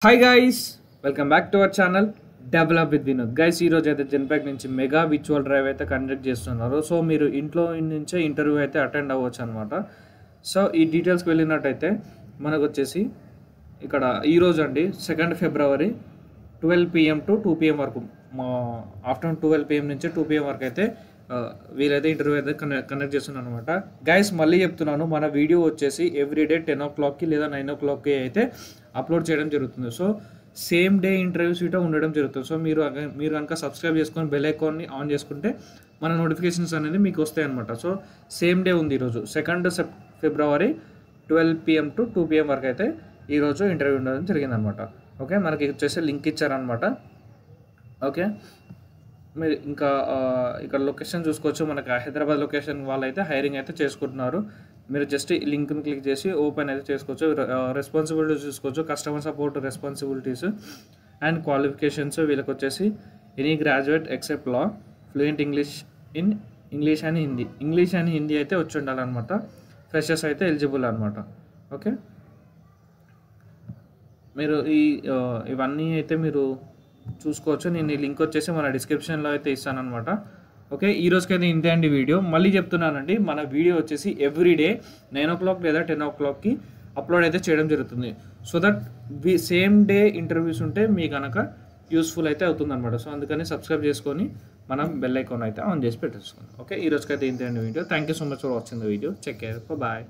Hi guys, welcome back to our channel develop with Vinod. Guys, ఈరోజు అయితే Genpact నుంచి mega virtual drive అయితే conduct చేస్తున్నారు. సో మీరు ఇంట్లో నుంచే ఇంటర్వ్యూ అయితే అటెండ్ అవ్వచ్చు అనమాట. సో ఈ డీటెయిల్స్కి వెళ్ళినట్టయితే మనకు వచ్చేసి ఇక్కడ ఈరోజు అండి 2 ఫిబ్రవరి 12 PM టు 2 PM వరకు, ఆఫ్టర్నూన్ 12 PM నుంచి 2 PM వరకు అయితే వీరైతే ఇంటర్వ్యూ అయితే కండక్ట్ చేస్తున్నాను అనమాట. గైస్, మళ్ళీ చెప్తున్నాను, మన వీడియో వచ్చేసి ఎవ్రీడే 10 o'clockకి లేదా 9 o'clockకి అయితే అప్లోడ్ చేయడం జరుగుతుంది. సో సేమ్ డే ఇంటర్వ్యూస్ ఇటో ఉండడం జరుగుతుంది. సో మీరు కనుక సబ్స్క్రైబ్ చేసుకొని బెల్ ఐకాన్ని ఆన్ చేసుకుంటే మన నోటిఫికేషన్స్ అనేది మీకు వస్తాయి అనమాట. సో సేమ్ డే ఉంది ఈరోజు 2 ఫిబ్రవరి 12 PM టు 2 PM వరకు అయితే ఈరోజు ఇంటర్వ్యూ ఉండడం జరిగిందనమాట. ఓకే, మనకి వచ్చేసి లింక్ ఇచ్చారనమాట. ఓకే, మీరు ఇంకా ఇక్కడ లొకేషన్ చూసుకోవచ్చు. మనకి హైదరాబాద్ లొకేషన్ వాళ్ళైతే హైరింగ్ అయితే చేసుకుంటున్నారు. మీరు జస్ట్ ఈ లింక్ని క్లిక్ చేసి ఓపెన్ అయితే చేసుకోవచ్చు. రెస్పాన్సిబిలిటీస్ చూసుకోవచ్చు, customer support responsibilities and qualifications. వీళ్ళకి వచ్చేసి any graduate except law, fluent English and Hindi అయితే వచ్చి ఉండాలన్నమాట. ఫ్రెషర్స్ అయితే ఎలిజిబుల్ అనమాట. ఓకే, మీరు ఇవన్నీ అయితే మీరు చూసుకోవచ్చు. నేను ఈ లింక్ వచ్చేసి మన డిస్క్రిప్షన్లో అయితే ఇస్తానన్నమాట. ఓకే, ఈ రోజుకైతే ఇంతే అండి వీడియో. మళ్ళీ చెప్తున్నానండి, మన వీడియో వచ్చేసి ఎవ్రీడే 9 o'clock లేదా 10 o'clockకి అప్లోడ్ అయితే చేయడం జరుగుతుంది. So that same day interviews ఉంటే మీ కనుక యూస్ఫుల్ అయితే అవుతుంది అనమాట. సో అందుకని సబ్స్క్రైబ్ చేసుకొని మనం బెల్ ఐకాన్ అయితే ఆన్ చేసి పెట్టేసుకోండి. ఓకే, ఈ రోజుకైతే ఇంతే అండి వీడియో. Thank you so much for watching the video. Take care, bye.